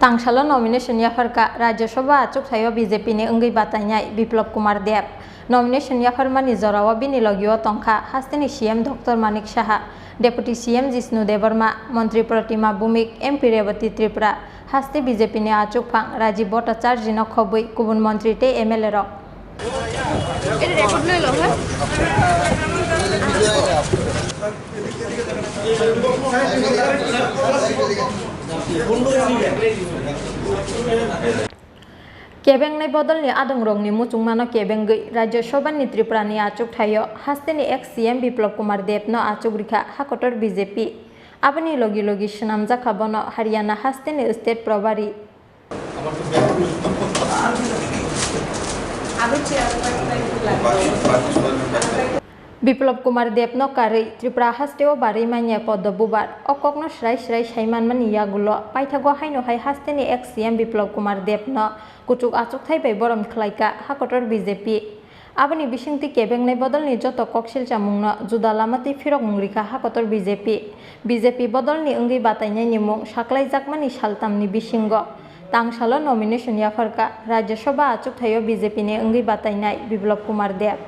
Tangsalo nomination yafarka Rajya Sabha achuk thayo BJP ni ongui batanyai Biplop Kumar Deb. Nomination yafarmani jorawa bini logio tongkha hastini CM Dr. Manik Saha, Deputy CM Jishnu Debarma, Mantri Pratima Bhumik, MP Revati Tripura, hasti BJP ni achuk phang Rajiv Bhattacharya no khobui kubun mantri te MLA rok. Kebeng nai bodol ni adong rong ni muchung mano kebeng gei Rajya Sabha ni Tripura ni achuk thayo hasteni ex CM Biplop Kumar Deb no achuk rikha hakotor BJP abani logi logi shnamja khabono Haryana hasteni state probari Biplop Kumar Deb no kari Tripura hasteo bari manya podo bubar okok no shrai saiman mani yagulo paithago haino hai hasteni ex CM Biplop Kumar Deb no kuchuk achuk thai bai borom khlaika hakotor BJP abani bisingti kebeng nai bodol ni joto koksil chamung no judalamati phirok mungrika hakotor BJP bodol ni ongui batainai ni mung saklai jakmani saltam ni bisingo tangsalo nomination yafarka Rajya Sabha achuk thayo BJP ni ongui batainai Biplop Kumar Deb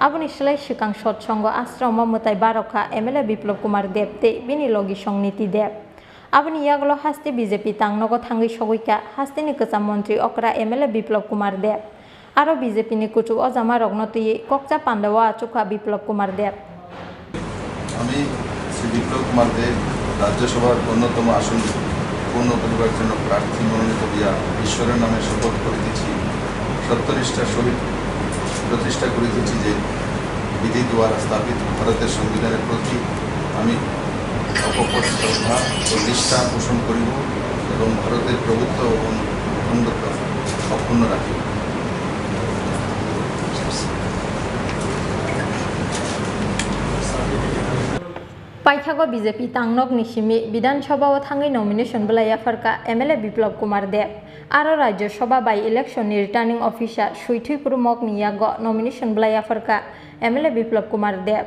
aboni slai sikang sotsongo asrama mutai barokha MLA Biplop Kumar Deb te bini logi songniti Deb aboni yagulo hasti BJP tangnogo thangui sogoika hastini kwcham mantri okra MLA Biplop Kumar Deb aro BJP ni kuchuk ojama rokno tui kokcha pandawa achukha Biplop Kumar Deb আমি শ্রী বিপ্লব কুমার দেব রাজ্যসভার অন্যতম আসন পূর্ণ করিবার জন্য প্রার্থী মনোনীত হইয়া ঈশ্বরের নামে শপথ করিতেছি সত্যনিষ্ঠার সহিত প্রতিষ্ঠা করিতেছি যে বিধি দ্বারা স্থাপিত ভারতের সংবিধানের প্রতি আমি অকপট শ্রদ্ধা ও নিষ্ঠা পোষণ করিব এবং ভারতের প্রভুত্ব ও অখণ্ডতা অক্ষুণ্ণ রাখিব। Paithago BJP tangnok nisimi Bidhan Sabha o thangai nomination belaya farka MLA Biplop Kumar Deb aro Rajya Sabha by election ni returning officer Suithui Purmok ni yago nomination belaya farka MLA Biplop Kumar Deb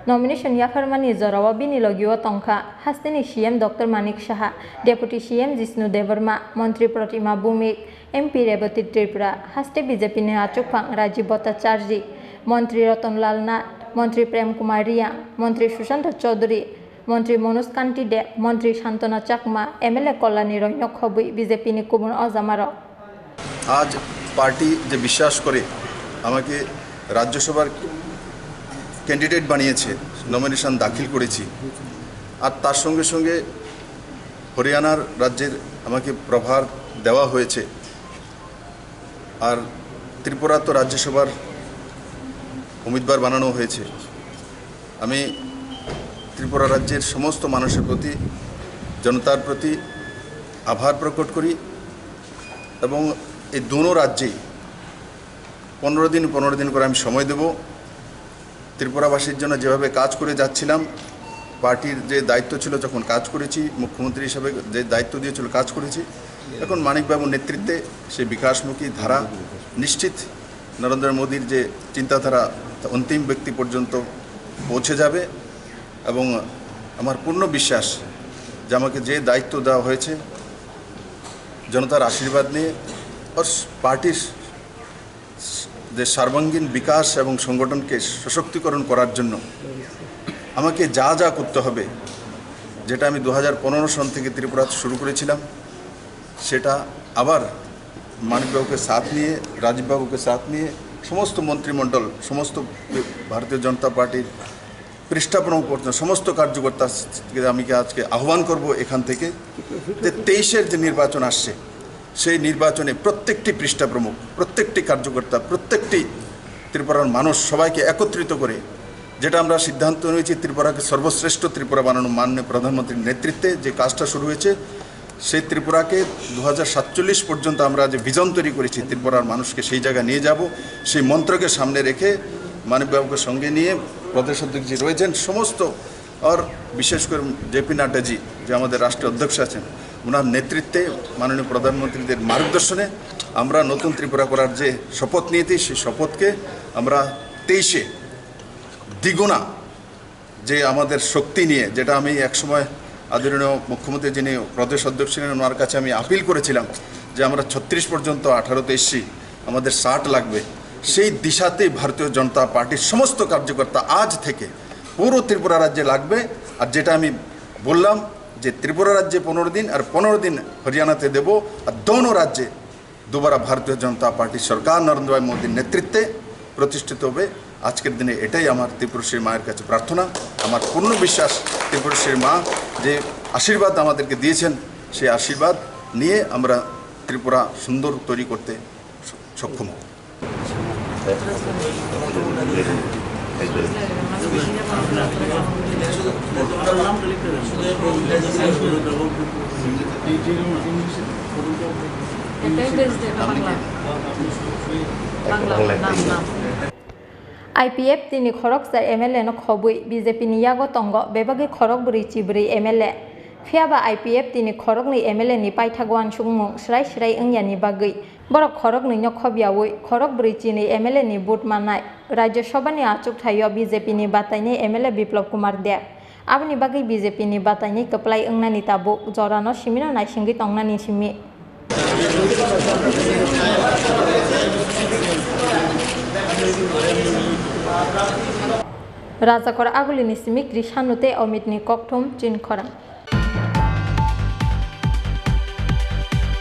nomination yafarmani jorawa bini logio tongkha hastini CM Dr. Manik Saha, Deputy CM Jishnu Debarma, Mantri Pratima Bhumik, MP Revati Tripura, haste BJP ni achuk phang Rajiv Bhattacharya, Mantri Ratanlal Nath, Mantri Prem Kumar Ria, Mantri Sushanta Chaudhary, Mantri Manoj Kanti Deb, Mantri Shantana Chakma, MLA Kalyani Roy no khobui BJP ni kubun ojamaro আজ party যে বিশ্বাস করে আমাকে রাজ্যসভার candidate বানিয়েছে nomination দাখিল করেছি আর তার সঙ্গে সঙ্গে হরিয়ানার রাজ্যের আমাকে প্রভার দেওয়া হয়েছে আর ত্রিপুরা তো রাজ্যসভার উম্মিদবার বানানো হয়েছে আমি ত্রিপুরা রাজ্যের সমস্ত মানুষের প্রতি জনতার প্রতি আভার প্রকট করি এবং এই দুনো রাজ্যেই 15 দিন করে আমি সময় দেব ত্রিপুরাবাসীর জন্য যেভাবে কাজ করে যাচ্ছিলাম পার্টির যে দায়িত্ব ছিল যখন কাজ করেছি মুখ্যমন্ত্রী হিসেবে যে দায়িত্ব দিয়েছিল কাজ করেছি এখন মানিকবাবুর নেতৃত্বে সেই বিকাশমুখী ধারা নিশ্চিত নরেন্দ্র মোদীর যে চিন্তাধারা অন্তিম ব্যক্তি পর্যন্ত পৌঁছে যাবে এবং আমার পূর্ণ বিশ্বাস যে আমাকে যে দায়িত্ব দেওয়া হয়েছে জনতার আশীর্বাদ নিয়ে আর পার্টির যে সর্বাঙ্গীন বিকাশ এবং সংগঠনকে সশক্তিকরণ করার জন্য আমাকে যা যা করতে হবে যেটা আমি 2015 সন থেকে ত্রিপুরাতে শুরু করেছিলাম সেটা আবার মানিকবাবুকে সাথ নিয়ে রাজীববাবুকে সাথ নিয়ে সমস্ত মন্ত্রিমণ্ডল সমস্ত ভারতীয় জনতা পার্টির পৃষ্ঠাপন করতে সমস্ত কার্যকর্তাকে আমি আজকে আহ্বান করব এখান থেকে যে 23-এর যে নির্বাচন আসছে সেই নির্বাচনে প্রত্যেকটি পৃষ্ঠা প্রমুখ প্রত্যেকটি কার্যকর্তা প্রত্যেকটি ত্রিপুরার মানুষ সবাইকে একত্রিত করে যেটা আমরা সিদ্ধান্ত নিয়েছি ত্রিপুরাকে সর্বশ্রেষ্ঠ ত্রিপুরা বানানো মাননীয় প্রধানমন্ত্রীর নেতৃত্বে যে কাজটা শুরু হয়েছে সেই ত্রিপুরাকে 2047 পর্যন্ত আমরা যে ভিজন তৈরি করেছি ত্রিপুরার মানুষকে সেই জায়গায় নিয়ে যাব সেই মন্ত্রকে সামনে রেখে মানিকবাবুকে সঙ্গে নিয়ে প্রদেশ অধ্যক্ষ রয়েছেন সমস্ত আর বিশেষ করে জেপি নাড্ডাজি যে আমাদের রাষ্ট্রীয় অধ্যক্ষ আছেন ওনার নেতৃত্বে মাননীয় প্রধানমন্ত্রীদের মার্গদর্শনে আমরা নতুন ত্রিপুরা করার যে শপথ নিয়েছি সেই শপথকে আমরা 23-এ দ্বিগুণা যে আমাদের শক্তি নিয়ে যেটা আমি একসময় আদরণীয় মুখ্যমন্ত্রী যিনি প্রদেশ অধ্যক্ষ ছিলেন ওনার কাছে আমি আপিল করেছিলাম যে আমরা 36 পর্যন্ত 18তে এসছি, আমাদের 60 লাগবে। সেই দিশাতেই ভারতীয় জনতা পার্টির সমস্ত কার্যকর্তা আজ থেকে পুরো ত্রিপুরা রাজ্যে লাগবে। আর যেটা আমি বললাম যে ত্রিপুরা রাজ্যে 15 দিন আর 15 দিন হরিয়ানাতে দেব, আর দোনো রাজ্যে দুবারা ভারতীয় জনতা পার্টির সরকার নরেন্দ্র ভাই মোদীর নেতৃত্বে প্রতিষ্ঠিত হবে। আজকের দিনে এটাই আমার ত্রিপুরেশ্বরী মায়ের কাছে প্রার্থনা। আমার পূর্ণ বিশ্বাস ত্রিপুরেশ্বরী মা যে আশীর্বাদ আমাদেরকে দিয়েছেন, সেই আশীর্বাদ নিয়ে আমরা ত্রিপুরা সুন্দর তৈরি করতে সক্ষম হব। IPF tini khorok sar MLA no khobui BJP ni yago tongo bebagi khorok buri chibri MLA phiaba IPF tini khorok ni MLA ni paithagwan sungmung srai srai engya ni bagui borok khorok ni nyokhobiawi khorok buri chini MLA ni vote manai Rajya Sabha ni achuk thayo BJP ni bataini MLA Biplop Kumar Deb abni bagi BJP ni bataini keplai engna ni tabu jorano simino nai singi tongna ni simi Rajakor aguli ni simi Krishanute Omit ni kokthum chin khorang